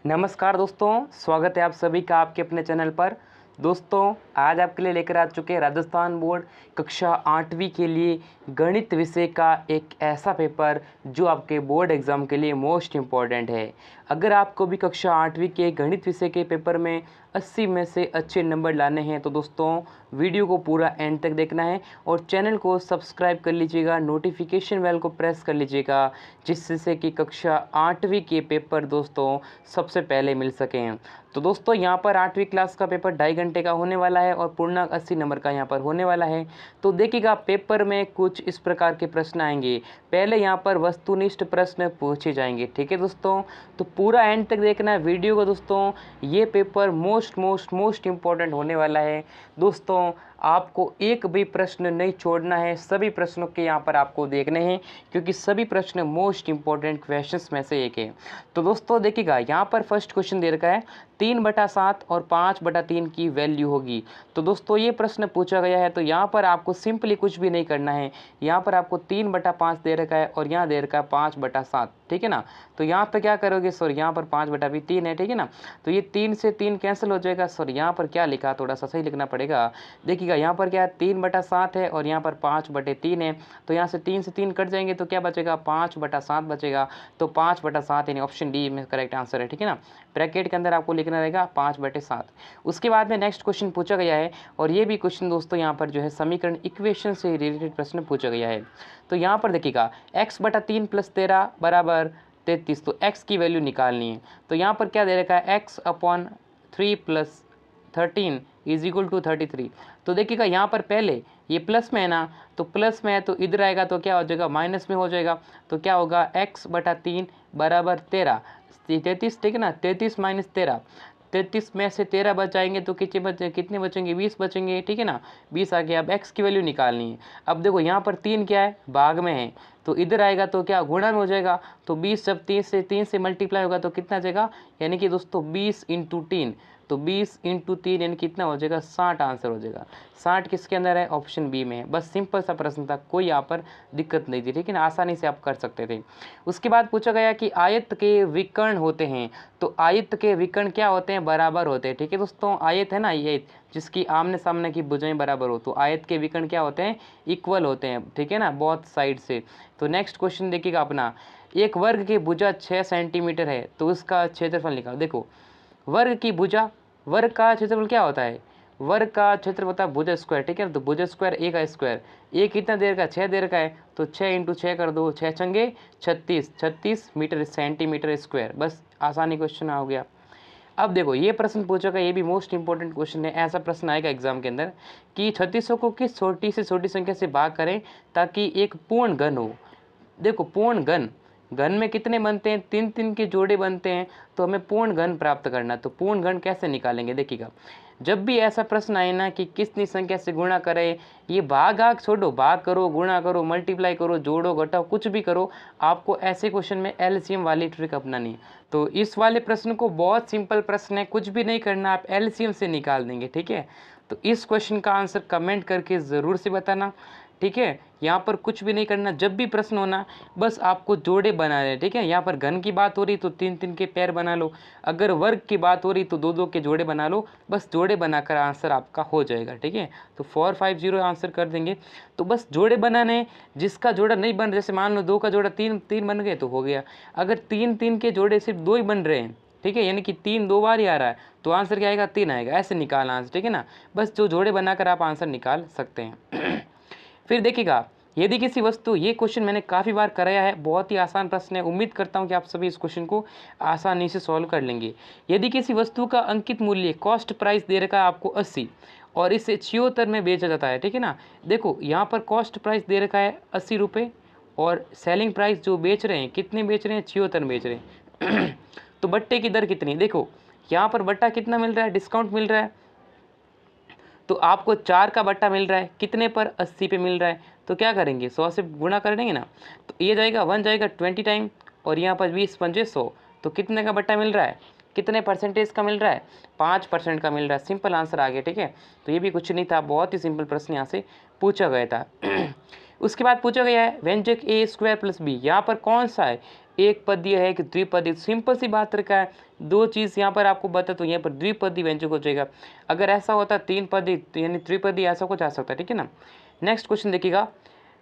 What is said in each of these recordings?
नमस्कार दोस्तों, स्वागत है आप सभी का आपके अपने चैनल पर। दोस्तों, आज आपके लिए लेकर आ चुके हैं राजस्थान बोर्ड कक्षा 8वीं के लिए गणित विषय का एक ऐसा पेपर जो आपके बोर्ड एग्ज़ाम के लिए मोस्ट इम्पॉर्टेंट है। अगर आपको भी कक्षा 8वीं के गणित विषय के पेपर में 80 में से अच्छे नंबर लाने हैं तो दोस्तों वीडियो को पूरा एंड तक देखना है और चैनल को सब्सक्राइब कर लीजिएगा, नोटिफिकेशन बेल को प्रेस कर लीजिएगा, जिससे कि कक्षा 8वीं के पेपर दोस्तों सबसे पहले मिल सकें। तो दोस्तों यहाँ पर 8वीं क्लास का पेपर 2.5 घंटे का होने वाला है और पूर्णांक 80 नंबर का यहाँ पर होने वाला है। तो देखिएगा पेपर में कुछ इस प्रकार के प्रश्न आएंगे। पहले यहाँ पर वस्तुनिष्ठ प्रश्न पूछे जाएंगे, ठीक है दोस्तों। तो पूरा एंड तक देखना है वीडियो को दोस्तों। ये पेपर मोस्ट इम्पॉर्टेंट होने वाला है दोस्तों। आपको एक भी प्रश्न नहीं छोड़ना है, सभी प्रश्नों के यहाँ पर आपको देखने हैं क्योंकि सभी प्रश्न मोस्ट इम्पॉर्टेंट क्वेश्चंस में से एक है। तो दोस्तों देखिएगा यहाँ पर फर्स्ट क्वेश्चन दे रखा है 3/7 और 5/3 की वैल्यू होगी। तो दोस्तों ये प्रश्न पूछा गया है, तो यहाँ पर आपको सिंपली कुछ भी नहीं करना है। यहाँ पर आपको 3/5 दे रखा है और यहाँ दे रखा है 5/7, ठीक है ना। तो यहाँ पे क्या करोगे, सॉरी यहाँ पर 5/3 है, ठीक है ना। तो ये 3 से 3 कैंसिल हो जाएगा। सॉरी यहाँ पर क्या लिखा, थोड़ा सा सही लिखना पड़ेगा। देखिएगा यहाँ पर क्या है 3/7 है और यहाँ पर 5/3 है। तो यहाँ से 3 से 3 कट जाएंगे तो क्या बचेगा, 5/7 बचेगा। तो 5/7 यानी ऑप्शन डी में करेक्ट आंसर है, ठीक है ना। ब्रैकेट के अंदर आपको लिखना रहेगा 5/7। उसके बाद में नेक्स्ट क्वेश्चन पूछा गया है और ये भी क्वेश्चन दोस्तों यहाँ पर जो है समीकरण इक्वेशन से रिलेटेड प्रश्न पूछा गया है। तो यहाँ पर देखिएगा x/3 + 13 = 33। तो x की वैल्यू निकालनी है। तो यहाँ पर क्या दे रखा है x/3 + 13 = 33। तो देखिएगा यहाँ पर पहले ये प्लस में है ना, तो प्लस में है तो इधर आएगा तो क्या हो जाएगा, माइनस में हो जाएगा। तो क्या होगा x/3 = 13, 33, ठीक है ना। 33 - 13, 33 में से 13 बचाएंगे तो कितने बचेंगे, 20 बचेंगे, ठीक है ना। 20 आ गया। अब x की वैल्यू निकालनी है। अब देखो यहाँ पर 3 क्या है, भाग में है, तो इधर आएगा तो क्या गुणा में हो जाएगा। तो 20 जब 3 से मल्टीप्लाई होगा तो कितना आ जाएगा, यानी कि दोस्तों 20 × 3। तो 20 × 3 यानी कितना हो जाएगा, 60 आंसर हो जाएगा। 60 किसके अंदर है, ऑप्शन बी में है। बस सिंपल सा प्रश्न था, कोई यहाँ पर दिक्कत नहीं थी, लेकिन आसानी से आप कर सकते थे। उसके बाद पूछा गया कि आयत के विकर्ण होते हैं। तो आयत के विकर्ण क्या होते हैं, बराबर होते हैं, ठीक है दोस्तों। आयत है ना, ये जिसकी आमने सामने की भुजाएं बराबर हो, तो आयत के विकर्ण क्या होते हैं, इक्वल होते हैं, ठीक है ना, बहुत साइड से। तो नेक्स्ट क्वेश्चन देखिएगा अपना, एक वर्ग की भुजा 6 सेंटीमीटर है तो उसका क्षेत्रफल निकालो। देखो वर्ग की भुजा, वर्ग का क्षेत्रफल क्या होता है, वर्ग का क्षेत्र होता है भुजा स्क्वायर, ठीक है। तो भुजा स्क्वायर ए का स्क्वायर, ए कितना देर का, 6 देर का है, तो 6 × 6 कर दो, 6 छंगे 36, 36 मीटर सेंटीमीटर स्क्वायर। बस आसानी क्वेश्चन हो गया। अब देखो ये प्रश्न पूछा गया, ये भी मोस्ट इंपॉर्टेंट क्वेश्चन है। ऐसा प्रश्न आएगा एग्जाम के अंदर कि 3600 को किस छोटी से छोटी संख्या से भाग करें ताकि एक पूर्ण घन हो। देखो पूर्ण घन, घन में कितने बनते हैं, 3 के जोड़े बनते हैं, तो हमें पूर्ण घन प्राप्त करना। तो पूर्ण घन कैसे निकालेंगे, देखिएगा जब भी ऐसा प्रश्न आए ना कि कितनी संख्या से गुणा करें, ये भाग आग छोड़ो, भाग करो, गुणा करो, मल्टीप्लाई करो, जोड़ो घटाओ, कुछ भी करो, आपको ऐसे क्वेश्चन में एलसीएम वाली ट्रिक अपनानी है। तो इस वाले प्रश्न को बहुत सिंपल प्रश्न है, कुछ भी नहीं करना, आप एलसीएम से निकाल देंगे, ठीक है। तो इस क्वेश्चन का आंसर कमेंट करके ज़रूर से बताना, ठीक है। यहाँ पर कुछ भी नहीं करना, जब भी प्रश्न होना बस आपको जोड़े बना रहे, ठीक है। यहाँ पर घन की बात हो रही तो 3 के पैर बना लो, अगर वर्ग की बात हो रही तो 2 के जोड़े बना लो, बस जोड़े बनाकर आंसर आपका हो जाएगा, ठीक है। तो 450 आंसर कर देंगे। तो बस जोड़े बनाने, जिसका जोड़ा नहीं बन, जैसे मान लो 2 का जोड़ा 3 बन गए तो हो गया। अगर 3 के जोड़े सिर्फ 2 ही बन रहे हैं, ठीक है, यानी कि 3 2 बार ही आ रहा है, तो आंसर क्या आएगा, 3 आएगा। ऐसे निकालना आंसर, ठीक है ना। बस जो जोड़े बनाकर आप आंसर निकाल सकते हैं। फिर देखिएगा यदि किसी वस्तु, ये क्वेश्चन मैंने काफ़ी बार कराया है, बहुत ही आसान प्रश्न है, उम्मीद करता हूँ कि आप सभी इस क्वेश्चन को आसानी से सॉल्व कर लेंगे। यदि किसी वस्तु का अंकित मूल्य, कॉस्ट प्राइस दे रखा है आपको 80 और इसे 76 में बेचा जाता है, ठीक है ना। देखो यहाँ पर कॉस्ट प्राइस दे रखा है 80 रुपये और सेलिंग प्राइस जो बेच रहे हैं, कितने बेच रहे हैं, 76 बेच रहे हैं। तो बट्टे की दर कितनी, देखो यहाँ पर बट्टा कितना मिल रहा है, डिस्काउंट मिल रहा है, तो आपको 4 का बट्टा मिल रहा है, कितने पर, 80 पे मिल रहा है। तो क्या करेंगे, 100 से गुणा कर देंगे ना, तो ये जाएगा 1 जाएगा 20 टाइम और यहाँ पर 20 पंजे 100, तो कितने का बट्टा मिल रहा है, कितने परसेंटेज का मिल रहा है, 5% का मिल रहा है। सिंपल आंसर आ गया, ठीक है। तो ये भी कुछ नहीं था, बहुत ही सिंपल प्रश्न यहाँ से पूछा गया था। उसके बाद पूछा गया है व्यंजक a² + b, यहाँ पर कौन सा है, एक पदीय है कि द्विपदीय, सिंपल सी बात रखा है। दो चीज़ यहाँ पर आपको बता तो यहाँ पर द्विपदीय व्यंजक हो जाएगा। अगर ऐसा होता तीन पदी तो यानी त्रिपदी ऐसा कुछ आ सकता है, ठीक है ना। नेक्स्ट क्वेश्चन देखिएगा,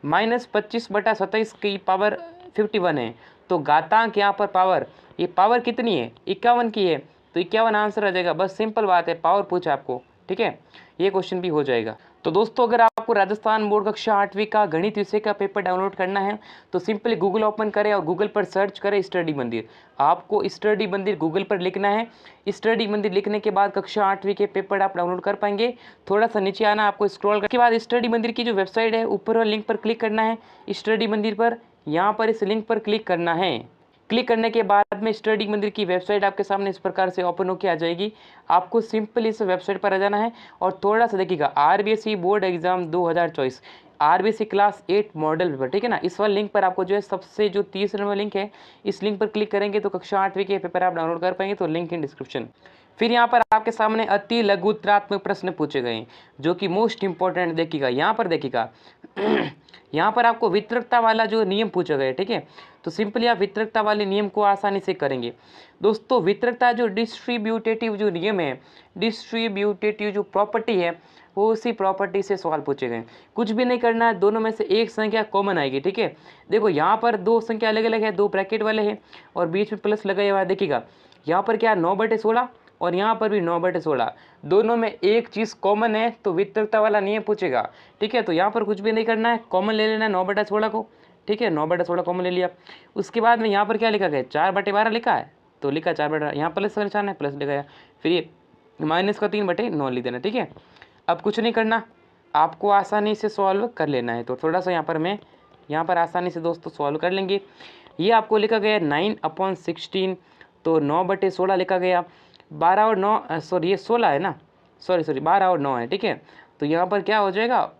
-25/27 की पावर 51 है, तो घातांक यहाँ पर पावर, ये पावर कितनी है 51 की है, तो 51 आंसर आ जाएगा। बस सिंपल बात है, पावर पूछा आपको, ठीक है, ये क्वेश्चन भी हो जाएगा। तो दोस्तों अगर आपको राजस्थान बोर्ड कक्षा 8वीं का गणित विषय का पेपर डाउनलोड करना है तो सिंपली गूगल ओपन करें और गूगल पर सर्च करें स्टडी मंदिर। आपको स्टडी मंदिर गूगल पर लिखना है। स्टडी मंदिर लिखने के बाद कक्षा 8वीं के पेपर आप डाउनलोड कर पाएंगे। थोड़ा सा नीचे आना, आपको स्क्रॉल करने के बाद स्टडी मंदिर की जो वेबसाइट है ऊपर वाले लिंक पर क्लिक करना है स्टडी मंदिर पर। यहाँ पर इस लिंक पर क्लिक करना है। क्लिक करने के बाद में स्टडी मंदिर की वेबसाइट आपके सामने इस प्रकार से ओपन होकर आ जाएगी। आपको सिंपल इस वेबसाइट पर आ जाना है और थोड़ा सा देखिएगा RBSE board exam 2024 RBSE class 8 model paper, ठीक है ना। इस वाले लिंक पर आपको जो है सबसे जो 30 नंबर लिंक है, इस लिंक पर क्लिक करेंगे तो कक्षा 8वीं के पेपर आप डाउनलोड कर पाएंगे, तो लिंक इन डिस्क्रिप्शन। फिर यहाँ पर आपके सामने अति लघुत्रात्मक प्रश्न पूछे गए हैं जो कि मोस्ट इंपॉर्टेंट देखिएगा। यहाँ पर देखिएगा यहाँ पर आपको वितरकता वाला जो नियम पूछा गया है, ठीक है, तो सिंपली आप वितरकता वाले नियम को आसानी से करेंगे। दोस्तों वितरकता जो डिस्ट्रीब्यूटेटिव जो नियम है, डिस्ट्रीब्यूटेटिव जो प्रॉपर्टी है, वो उसी प्रॉपर्टी से सवाल पूछे गए। कुछ भी नहीं करना है, दोनों में से एक संख्या कॉमन आएगी, ठीक है। देखो यहाँ पर दो संख्या अलग अलग है, दो ब्रैकेट वाले हैं और बीच में प्लस लगाया हुआ है। देखिएगा यहाँ पर क्या 9/16 और यहाँ पर भी 9/16, दोनों में एक चीज़ कॉमन है, तो वितरकता वाला नियम पूछेगा, ठीक है। तो यहाँ पर कुछ भी नहीं करना है, कॉमन ले लेना है 9/16 को, ठीक है, 9/16 कॉमन ले लिया। उसके बाद में यहाँ पर क्या लिखा गया 4/12 लिखा है, तो लिखा 4/12, यहाँ प्लस का निशान है, प्लस लिखाया। फिर ये माइनस का 3/9 लिख देना, ठीक है। अब कुछ नहीं करना, आपको आसानी से सॉल्व कर लेना है। तो थोड़ा सा यहाँ पर आसानी से दोस्तों सॉल्व कर लेंगे। ये आपको लिखा गया 9/16, तो 9/16 लिखा गया। 12 और 9 सॉरी ये 16 है ना, सॉरी 12 और 9 है, ठीक है। तो यहाँ पर क्या हो जाएगा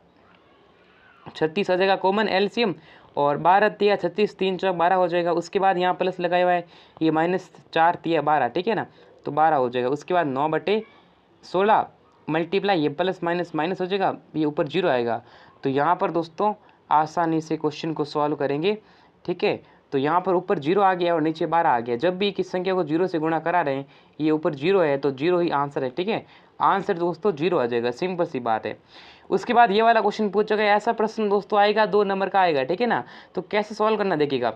36 आ जाएगा कॉमन एलसीएम, और 12 तिया 36, 3 चौक 12 हो जाएगा। उसके बाद यहाँ प्लस लगाया हुआ है, ये -4 तिया 12, ठीक है ना, तो 12 हो जाएगा। उसके बाद 9/16 मल्टीप्लाई, ये प्लस माइनस माइनस हो जाएगा, ये ऊपर 0 आएगा। तो यहाँ पर दोस्तों आसानी से क्वेश्चन को सॉल्व करेंगे, ठीक है। तो यहाँ पर ऊपर 0 आ गया और नीचे 12 आ गया। जब भी किस संख्या को 0 से गुणा करा रहे हैं, ये ऊपर 0 है तो 0 ही आंसर है, ठीक है। आंसर दोस्तों 0 आ जाएगा, सिंपल सी बात है। उसके बाद ये वाला क्वेश्चन पूछा गया, ऐसा प्रश्न दोस्तों आएगा 2 नंबर का आएगा, ठीक है ना। तो कैसे सॉल्व करना देखिएगा,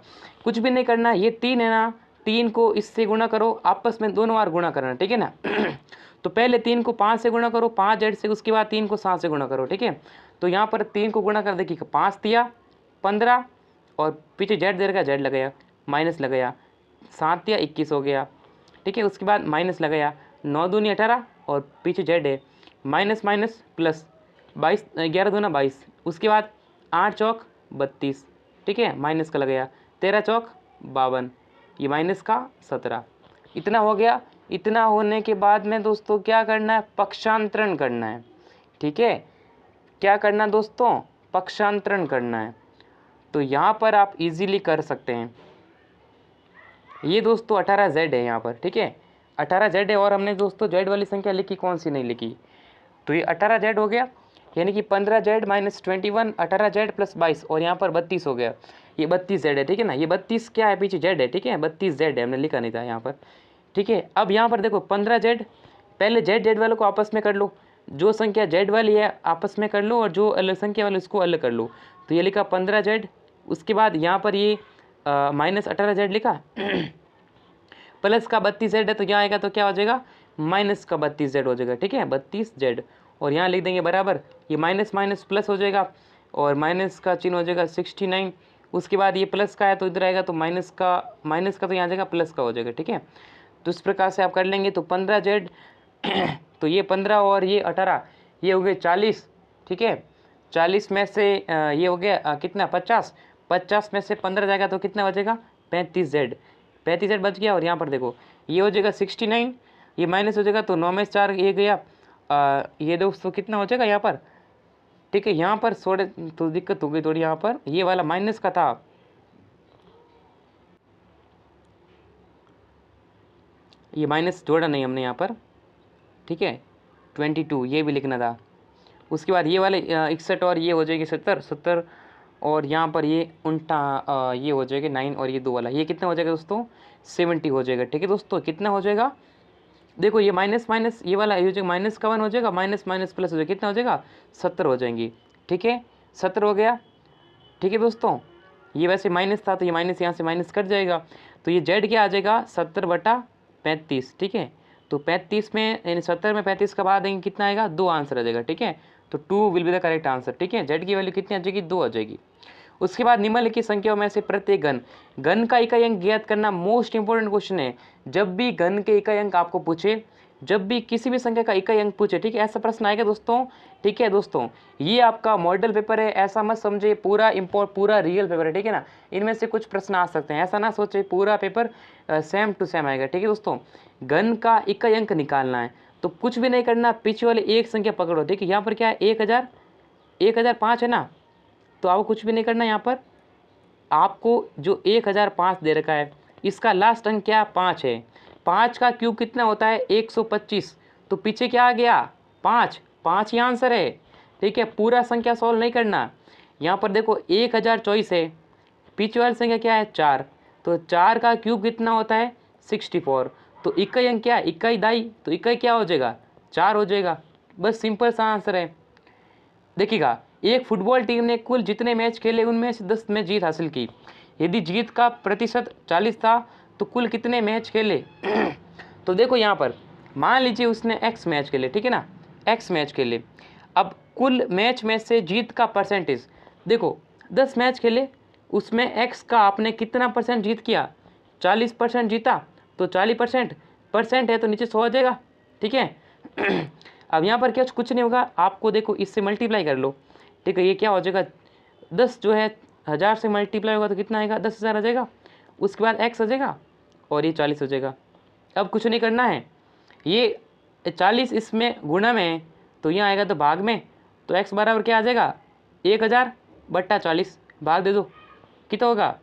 कुछ भी नहीं करना, ये 3 है ना, 3 को इससे गुणा करो, आपस में दोनों बार गुणा करना, ठीक है ना। तो पहले 3 को 5 से गुणा करो, 5 जेड से, उसके बाद 3 को 7 से गुणा करो, ठीक है। तो यहाँ पर 3 को गुणा कर देखिएगा, 5 तिया 15 और पीछे जेड दे रखा, जेड लगाया, माइनस लगाया, 7 तिया 21 हो गया, ठीक है। उसके बाद माइनस लगाया, 9 दूनी 18 और पीछे जेड है, माइनस माइनस प्लस 22, 11 दूना 22, उसके बाद 8 चौक 32, ठीक है, माइनस का लगाया, 13 चौक 52, ये माइनस का 17, इतना हो गया। इतना होने के बाद में दोस्तों क्या करना है, पक्षांतरण करना है, ठीक है। क्या करना दोस्तों, पक्षांतरण करना है। तो यहाँ पर आप इजीली कर सकते हैं। ये दोस्तों 18Z है यहाँ पर, ठीक है, 18Z है और हमने दोस्तों Z वाली संख्या लिखी, कौन सी नहीं लिखी। तो ये 18Z हो गया, यानी कि 15Z - 21, 18Z + 22 और यहाँ पर 32 हो गया, ये 32Z है, ठीक है ना। ये 32 क्या है, पीछे Z है, ठीक है, 32Z है, हमने लिखा नहीं था यहाँ पर, ठीक है। अब यहाँ पर देखो 15Z, पहले Z वालों को आपस में कर लो, जो संख्या Z वाली है आपस में कर लो और जो अलग संख्या वाली उसको अलग कर लो। तो ये लिखा 15Z, उसके बाद यहाँ पर ये -18Z लिखा प्लस का 32Z है, तो यहाँ आएगा तो क्या हो जाएगा, माइनस का 32Z हो जाएगा, ठीक है, 32Z। और यहाँ लिख देंगे बराबर, ये माइनस माइनस प्लस हो जाएगा और माइनस का चिन्ह हो जाएगा 69। उसके बाद ये प्लस का है तो इधर आएगा तो माइनस का तो यहाँ जाएगा प्लस का हो जाएगा, ठीक है। तो इस प्रकार से आप कर लेंगे। तो 15Z तो ये 15 और ये 18, ये हो गए 40, ठीक है। 40 में से ये हो गया कितना 50 में से 15 जाएगा तो कितना बचेगा 35Z बच गया। और यहाँ पर देखो ये हो जाएगा 69, ये माइनस हो जाएगा तो 9 में से 4 ये गया, ये दोस्तों कितना हो जाएगा यहाँ पर, ठीक है। यहाँ पर थोड़े तो दिक्कत हो गई थोड़ी, यहाँ पर ये वाला माइनस का था, ये माइनस जोड़ा नहीं हमने यहाँ पर, ठीक है, 22 ये भी लिखना था। उसके बाद ये वाले 61 और ये हो जाएगी 70 और यहाँ पर ये उल्टा ये हो जाएगा 9 और ये 2 वाला, ये कितना हो जाएगा दोस्तों 70 हो जाएगा। ठीक है दोस्तों, कितना हो जाएगा, देखो ये माइनस माइनस ये वाला ये हो जाएगा माइनस का 1 हो जाएगा, माइनस माइनस प्लस हो जाएगा, कितना हो जाएगा 70 हो जाएंगी। ठीक है 70 हो गया। ठीक है दोस्तों, ये वैसे माइनस था तो ये माइनस यहाँ से माइनस कट जाएगा, तो ये जेड क्या आ जाएगा 70/35। ठीक है, तो 35 में यानी 70 में 35 का बाद देंगे कितना आएगा 2 आंसर आ जाएगा। ठीक है, तो 2 will be the correct answer. ठीक है, जेड की वैल्यू कितनी आ जाएगी 2 आ जाएगी। उसके बाद निम्नलिखित संख्याओं में से प्रत्येक घन का इकाई अंक ज्ञात करना मोस्ट इंपोर्टेंट क्वेश्चन है। जब भी घन के इकाई अंक आपको पूछे, जब भी किसी भी संख्या का इकाई अंक पूछे, ठीक है, ऐसा प्रश्न आएगा दोस्तों। ठीक है दोस्तों, ये आपका मॉडल पेपर है, ऐसा मत समझे पूरा पूरा रियल पेपर है। ठीक है ना, इनमें से कुछ प्रश्न आ सकते हैं, ऐसा ना सोचे पूरा पेपर सेम टू सेम आएगा। ठीक है दोस्तों, घन का इकाई अंक निकालना है तो कुछ भी नहीं करना, पीछे वाले एक संख्या पकड़ो। देखिए यहाँ पर क्या है 1005 है ना, तो आपको कुछ भी नहीं करना। यहाँ पर आपको जो 1005 दे रखा है इसका लास्ट अंक क्या 5 है, 5 का क्यूब कितना होता है 125, तो पीछे क्या आ गया 5, 5 ही आंसर है। ठीक है, पूरा संख्या सॉल्व नहीं करना। यहाँ पर देखो 1024 है, पीछे वाली संख्या क्या है 4, तो 4 का क्यूब कितना होता है 64, तो इकाई अंक क्या है इकाई दाई, तो इकाई क्या हो जाएगा 4 हो जाएगा। बस सिंपल सा आंसर है। देखिएगा, एक फुटबॉल टीम ने कुल जितने मैच खेले उनमें से 10 में जीत हासिल की। यदि जीत का प्रतिशत 40 था तो कुल कितने मैच खेले तो देखो यहाँ पर मान लीजिए उसने x मैच खेले, ठीक है ना, x मैच खेले। अब कुल मैच में से जीत का परसेंटेज देखो 10 मैच खेले, उसमें x का आपने कितना परसेंट जीत किया 40% जीता, तो 40% है तो नीचे 100 आ जाएगा। ठीक है अब यहाँ पर क्या कुछ नहीं होगा, आपको देखो इससे मल्टीप्लाई कर लो। ठीक है, ये क्या हो जाएगा 10 जो है 1000 से मल्टीप्लाई होगा तो कितना आएगा 10,000 आ जाएगा, उसके बाद x आ जाएगा और ये 40 हो जाएगा। अब कुछ नहीं करना है, ये 40 इसमें गुणा में है तो यहाँ आएगा तो भाग में, तो x बराबर क्या आ जाएगा 1000/40, भाग दे दो कितना होगा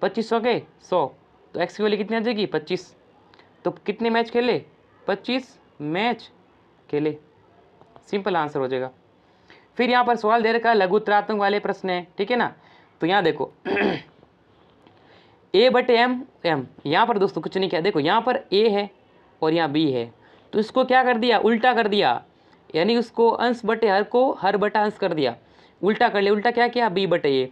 2500 के 100, तो x की वैल्यू कितनी आ जाएगी 25। तो कितने मैच खेले 25 मैच खेले, सिंपल आंसर हो जाएगा। फिर यहाँ पर सवाल दे रखा है लघुत्तरात्मक वाले प्रश्न है, ठीक है ना, तो यहाँ देखो a/m यहाँ पर दोस्तों कुछ नहीं किया, देखो यहाँ पर a है और यहाँ b है, तो इसको क्या कर दिया उल्टा कर दिया, यानी उसको अंश बटे हर को हर बटा अंश कर दिया, उल्टा कर लिया। उल्टा क्या किया b/a,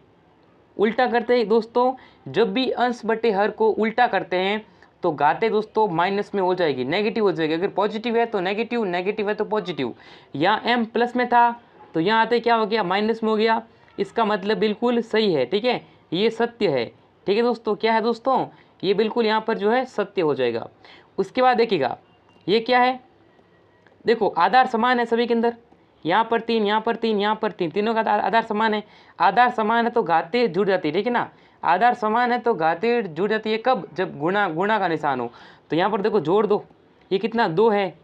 उल्टा करते हैं दोस्तों, जब भी अंश बटे हर को उल्टा करते हैं तो घाते दोस्तों माइनस में हो जाएगी, नेगेटिव हो जाएगी। अगर पॉजिटिव है तो नेगेटिव, नेगेटिव है तो पॉजिटिव। यहाँ m प्लस में था तो यहाँ आते क्या हो गया माइनस में हो गया, इसका मतलब बिल्कुल सही है। ठीक है, ये सत्य है। ठीक है दोस्तों, क्या है दोस्तों ये बिल्कुल यहाँ पर जो है सत्य हो जाएगा। उसके बाद देखिएगा ये क्या है, देखो आधार समान है सभी के अंदर, यहाँ पर 3 यहाँ पर 3 यहाँ पर 3, तीनों का आधार समान है। आधार समान है तो घाते जुड़ जाती है, ठीक है ना, आधार समान है तो घाते जुड़ जाती है कब, जब गुणा का निशान हो। तो यहाँ पर देखो जोड़ दो, ये कितना 2 है,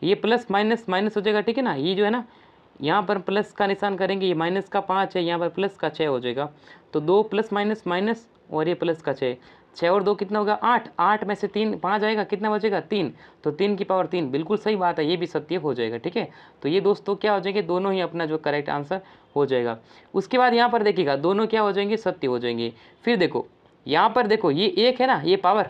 ये प्लस माइनस माइनस हो जाएगा। ठीक है ना, ये जो है ना यहाँ पर प्लस का निशान करेंगे, ये माइनस का 5 है, यहाँ पर प्लस का 6 हो जाएगा, तो 2 प्लस माइनस माइनस और ये प्लस का 6, 6 और 2 कितना होगा 8, 8 में से 3 5 आएगा, कितना बचेगा 3, तो 3 की पावर 3, बिल्कुल सही बात है, ये भी सत्य हो जाएगा। ठीक है, तो ये दोस्तों क्या हो जाएंगे दोनों ही अपना जो करेक्ट आंसर हो जाएगा। उसके बाद यहाँ पर देखिएगा दोनों क्या हो जाएंगे सत्य हो जाएंगे। फिर देखो यहाँ पर देखो ये 1 है ना, ये पावर,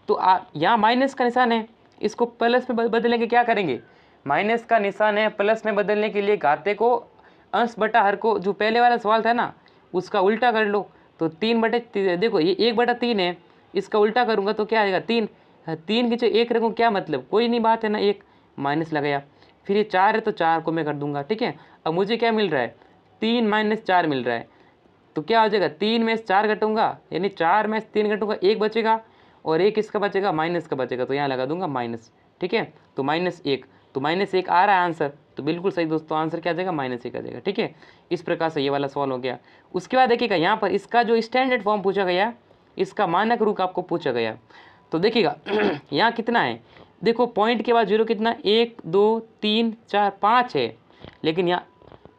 तो यहाँ माइनस का निशान है, इसको प्लस में बदलेंगे, क्या करेंगे माइनस का निशान है प्लस में बदलने के लिए घाते को अंश बटा हर को, जो पहले वाला सवाल था ना उसका उल्टा कर लो, तो 3/3 देखो ये 1/3 है, इसका उल्टा करूँगा तो क्या आएगा 3, 3 के 1 रखूँ क्या मतलब कोई नहीं बात है ना, 1 माइनस लगाया। फिर ये 4 है तो 4 को मैं कर दूंगा। ठीक है, अब मुझे क्या मिल रहा है 3 - 4 मिल रहा है, तो क्या हो जाएगा 3 में से 4 घटूंगा, यानी 4 में से 3 घटूंगा 1 बचेगा, और 1 किसका बचेगा माइनस का बचेगा, तो यहाँ लगा दूंगा माइनस। ठीक है, तो -1, तो -1 आ रहा है आंसर, तो बिल्कुल सही दोस्तों आंसर क्या आ जाएगा -1 आ जाएगा। ठीक है, इस प्रकार से ये वाला सवाल हो गया। उसके बाद देखिएगा यहाँ पर इसका जो स्टैंडर्ड फॉर्म पूछा गया, इसका मानक रूप आपको पूछा गया, तो देखिएगा यहाँ कितना है, देखो पॉइंट के बाद 0 कितना 1 2 3 4 5 है, लेकिन यहाँ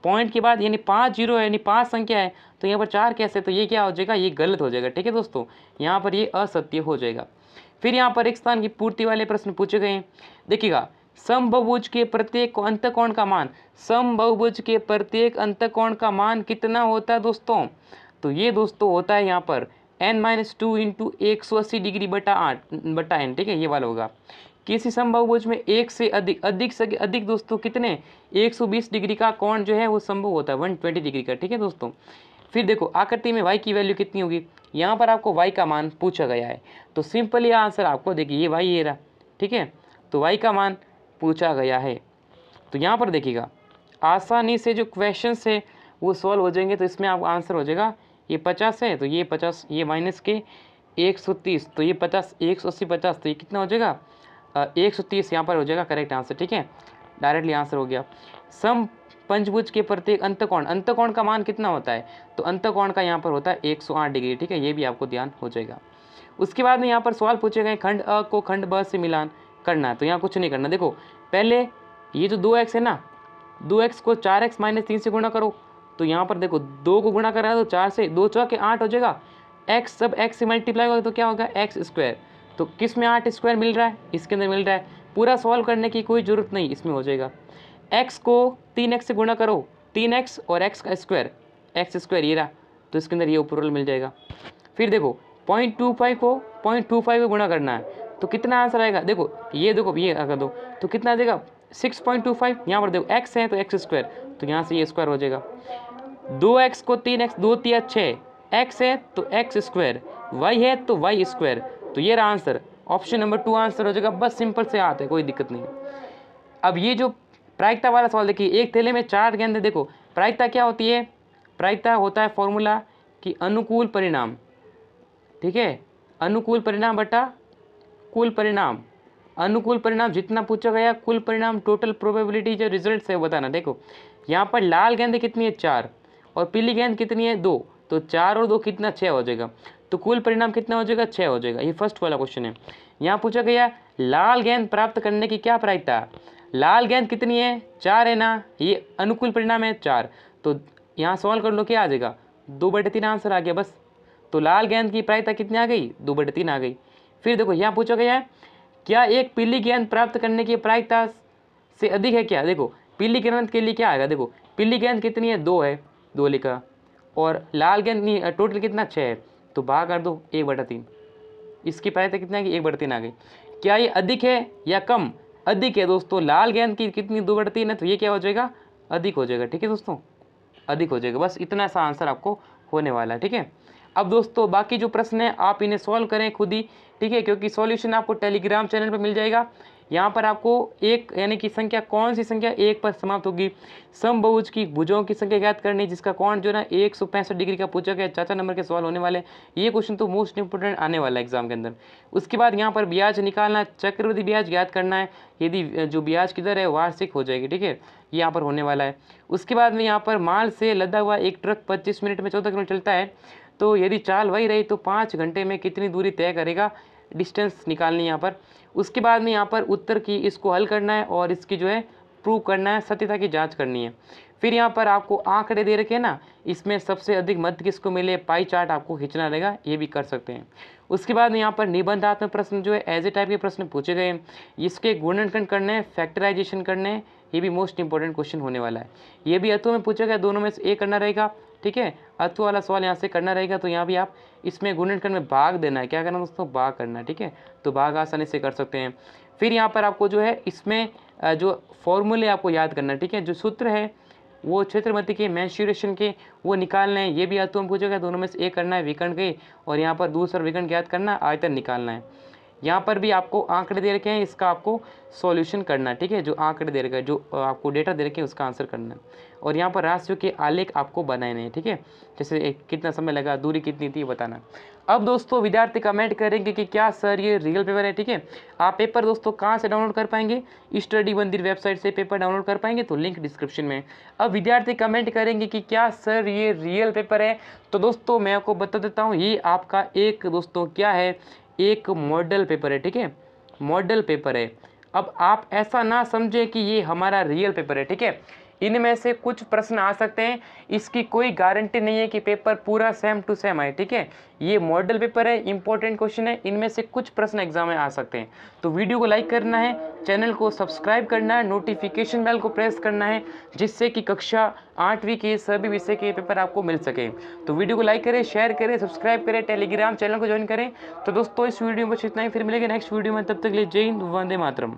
पॉइंट के बाद यानी 5 0 है, यानी 5 संख्या है, तो यहाँ पर 4 कैसे, तो ये क्या हो जाएगा ये गलत हो जाएगा। ठीक है दोस्तों, यहाँ पर ये असत्य हो जाएगा। फिर यहाँ पर एक स्थान की पूर्ति वाले प्रश्न पूछे गए हैं। देखिएगा समबहुभुज के प्रत्येक अंतःकोण का मान, समबहुभुज के प्रत्येक अंतःकोण का मान कितना होता है दोस्तों, तो ये दोस्तों होता है यहाँ पर n-2 इंटू 180 डिग्री बटा 8 बटा n, ठीक है, ये वाला होगा। किसी समबाहुभुज में एक से अधिक से अधिक दोस्तों कितने 120 डिग्री का कोण जो है वो संभव होता है, 120 डिग्री का, ठीक है दोस्तों। फिर देखो आकृति में y की वैल्यू कितनी होगी, यहाँ पर आपको y का मान पूछा गया है, तो सिंपली आंसर आपको देखिए ये y ये रहा, ठीक है, तो y का मान पूछा गया है। तो यहाँ पर देखिएगा आसानी से जो क्वेश्चन है वो सॉल्व हो जाएंगे। तो इसमें आपका आंसर हो जाएगा ये 50 है तो ये 50, ये माइनस के 130, तो ये 50, 180 50, तो ये कितना हो जाएगा 130 यहाँ पर हो जाएगा करेक्ट आंसर, ठीक है, डायरेक्टली आंसर हो गया। सम पंचभुज के प्रत्येक अंतकोण का मान कितना होता है, तो अंतकोण का यहाँ पर होता है 108 डिग्री, ठीक है, ये भी आपको ध्यान हो जाएगा। उसके बाद में यहाँ पर सवाल पूछे गए खंड अ को खंड ब से मिलान करना है, तो यहाँ कुछ नहीं करना। देखो पहले ये जो 2x है ना, 2x को 4x माइनस 3 से गुणा करो, तो यहाँ पर देखो 2 को गुणा करा तो 4 से, 2 चौके 8 हो जाएगा, x सब x से मल्टीप्लाई होगा तो क्या होगा x स्क्वायर, तो किस में 8 स्क्वायर मिल रहा है, इसके अंदर मिल रहा है। पूरा सॉल्व करने की कोई ज़रूरत नहीं, इसमें हो जाएगा। x को 3x से गुणा करो, 3x और x का स्क्वायर, x स्क्वायर ये रहा, तो इसके अंदर ये ऊपर वाला मिल जाएगा। फिर देखो 0.25 को 0.25 को गुणा करना है, तो कितना आंसर आएगा, देखो ये अगर दो तो कितना आ जाएगा 6.25, यहाँ पर देखो x है तो x स्क्वायर, तो यहाँ से ये स्क्वायर हो जाएगा। 2x को 3x, 2 3 6, x है तो x स्क्वायर, y है तो y स्क्वायर, तो ये रहा आंसर, ऑप्शन नंबर 2 आंसर हो जाएगा। बस सिंपल से आते, कोई दिक्कत नहीं। अब ये जो प्रायिकता वाला सवाल देखिए, एक थैले में 4 गेंद, देखो प्रायिकता क्या होती है, प्रायिकता होता है फॉर्मूला कि अनुकूल परिणाम, ठीक है, अनुकूल परिणाम बटा कुल परिणाम, अनुकूल परिणाम जितना पूछा गया, कुल परिणाम टोटल प्रोबेबिलिटी जो रिजल्ट है वो बताना। देखो यहाँ पर लाल गेंद कितनी है 4 और पीली गेंद कितनी है 2, तो 4 और 2 कितना 6 हो जाएगा, तो कुल परिणाम कितना हो जाएगा 6 हो जाएगा। ये फर्स्ट वाला क्वेश्चन है। यहाँ पूछा गया लाल गेंद प्राप्त करने की क्या प्रायिकता, लाल गेंद कितनी है 4 है ना, ये अनुकूल परिणाम है 4, तो यहाँ सॉल्व कर लो क्या आ जाएगा 2/3 आंसर आ गया बस। तो लाल गेंद की प्रायिकता कितनी आ गई 2/3 आ गई। फिर देखो यहाँ पूछा गया है क्या एक पीली गेंद प्राप्त करने की प्रायिकता से अधिक है क्या, देखो पीली गेंद के लिए क्या आएगा, देखो पीली गेंद कितनी है 2 है, 2 लिखा, और लाल गेंद टोटल कितना 6 है, तो भाग कर दो 1/3, इसकी प्रायिकता कितना है कि 1/3 आ गई। क्या ये अधिक है या कम, अधिक है दोस्तों, लाल गेंद की कितनी 2/3 है, तो ये क्या हो जाएगा अधिक हो जाएगा, ठीक है दोस्तों, अधिक हो जाएगा। बस इतना सा आंसर आपको होने वाला है, ठीक है। अब दोस्तों बाकी जो प्रश्न है आप इन्हें सॉल्व करें खुद ही, ठीक है, क्योंकि सॉल्यूशन आपको टेलीग्राम चैनल पर मिल जाएगा। यहाँ पर आपको एक यानी कि संख्या, कौन सी संख्या 1 पर समाप्त होगी, समबहुज की भुजों की संख्या ज्ञात करनी, जिसका कोण जो है ना 165 डिग्री का पूछा गया, 4 नंबर के सवाल होने वाले। ये क्वेश्चन तो मोस्ट इंपोर्टेंट आने वाला है एग्जाम के अंदर। उसके बाद यहाँ पर ब्याज निकालना, चक्रवृद्धि ब्याज ज्ञात करना है, यदि जो ब्याज की दर है वार्षिक हो जाएगी, ठीक है, ये यहाँ पर होने वाला है। उसके बाद में यहाँ पर माल से लदा हुआ एक ट्रक 25 मिनट में 14 किलोमीटर चलता है, तो यदि चाल वही रही तो 5 घंटे में कितनी दूरी तय करेगा, डिस्टेंस निकालनी है यहाँ पर। उसके बाद में यहाँ पर उत्तर की इसको हल करना है और इसकी जो है प्रूव करना है, सत्यता की जांच करनी है। फिर यहाँ पर आपको आंकड़े दे रखे हैं ना, इसमें सबसे अधिक मत किसको मिले, पाई चार्ट आपको खींचना रहेगा, ये भी कर सकते हैं। उसके बाद में यहाँ पर निबंधात्मक प्रश्न जो है एज ए टाइप के प्रश्न पूछे गए, इसके गुणनखंड करने हैं, फैक्टराइजेशन करने हैं, ये भी मोस्ट इंपॉर्टेंट क्वेश्चन होने वाला है। ये भी अथवा में पूछा गया, दोनों में से एक करना रहेगा, ठीक है, अथवा वाला सवाल यहाँ से करना रहेगा, तो यहाँ भी आप इसमें गुणनखंड में भाग देना है, क्या करना दोस्तों भाग करना है, ठीक है, तो भाग आसानी से कर सकते हैं। फिर यहाँ पर आपको जो है इसमें जो फॉर्मूले आपको याद करना है, ठीक है, जो सूत्र है वो क्षेत्रमति के मेंस्ट्रुएशन के वो निकालना है, ये भी अथवा में पूछा गया, दोनों में से एक करना है विकर्ण के, और यहाँ पर दूसरा विकर्ण ज्ञात करना, आयतन निकालना है। यहाँ पर भी आपको आंकड़े दे रखे हैं, इसका आपको सॉल्यूशन करना है, ठीक है, जो आंकड़े दे रखे हैं, जो आपको डेटा दे रखे हैं उसका आंसर करना है। और यहाँ पर राशियों के आलेख आपको बनाने हैं, ठीक है, जैसे कितना समय लगा, दूरी कितनी थी बताना। अब दोस्तों विद्यार्थी कमेंट करेंगे कि क्या सर ये रियल पेपर है, ठीक है। आप पेपर दोस्तों कहाँ से डाउनलोड कर पाएंगे, स्टडी मंदिर वेबसाइट से पेपर डाउनलोड कर पाएंगे, तो लिंक डिस्क्रिप्शन में। अब विद्यार्थी कमेंट करेंगे कि क्या सर ये रियल पेपर है, तो दोस्तों मैं आपको बता देता हूँ, ये आपका एक दोस्तों क्या है, एक मॉडल पेपर है, ठीक है, मॉडल पेपर है। अब आप ऐसा ना समझे कि ये हमारा रियल पेपर है, ठीक है, इनमें से कुछ प्रश्न आ सकते हैं, इसकी कोई गारंटी नहीं है कि पेपर पूरा सेम टू सेम आए, ठीक है। ये मॉडल पेपर है, इंपॉर्टेंट क्वेश्चन है, इनमें से कुछ प्रश्न एग्जाम में आ सकते हैं। तो वीडियो को लाइक करना है, चैनल को सब्सक्राइब करना है, नोटिफिकेशन बेल को प्रेस करना है, जिससे कि कक्षा 8वीं के सभी विषय के पेपर आपको मिल सके। तो वीडियो को लाइक करें, शेयर करें, सब्सक्राइब करें, टेलीग्राम चैनल को ज्वाइन करें। तो दोस्तों इस वीडियो में बस इतना ही, फिर मिलेंगे नेक्स्ट वीडियो में, तब तक के लिए जय हिंद, वंदे मातरम।